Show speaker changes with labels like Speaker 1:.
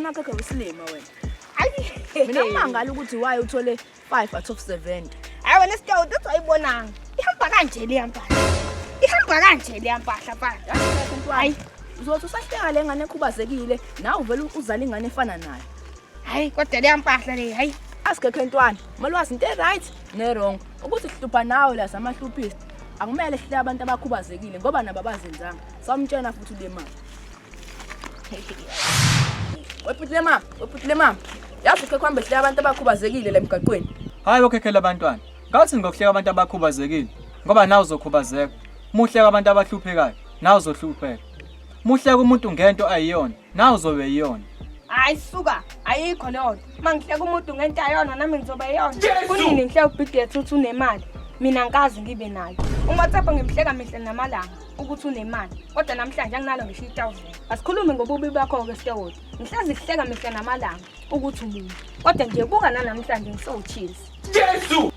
Speaker 1: nakakhe wesilima wena.
Speaker 2: Hayi.
Speaker 1: Mina ngimangala ukuthi why uthole 5 out of 70.
Speaker 2: Hayi wena Scout uthi ayibonanga. Ihamba kanje le yampahla. Ihamba kanje le yampahla phandle.
Speaker 1: Hayi, uzothi usahleka le ngane ekhubazekile, nawe uvela uzala ingane efana nayo.
Speaker 2: Hayi kodwa le yampahla le hayi.
Speaker 1: Asikekho entwana, malwazi into right ne wrong. Ukuthi sihlupha nawe la samahluphisi. Akumele sihle abantu abakhubazekile ngoba nabo abazenzanga. Samtshena futhi le mama. Wephuthi le mama. Yazi ke kuhambe sihle abantu abakhubazekile la emgaqweni.
Speaker 3: Hayi okhekhela abantwana. Ngathi ngokuhleka abantu abakhubazekile ngoba nawe uzokhubazeka. Muhleka abantu abahluphekayo, nawe uzohlupheka. Muhleka umuntu ngento ayiyona, nawe uzobe yiyona.
Speaker 2: Hayi suka, ayikho leyo. Mangihleka umuntu ngento ayona nami ngizoba yona. Kunini ngihleka ubhidethu uthi unemali. Mina ngikazi ngibe nayo. UWhatsApp ngimhleka mihla namalanga ukuthi unemali. Kodwa namhlanje anginalo ngisho 1000. Asikhulume ngobubi bakho ke Stewart. Ngihlazi kuhleka mihla namalanga ukuthi umuntu. Kodwa nje buka namhlanje ngisowuchills.
Speaker 4: Jesu!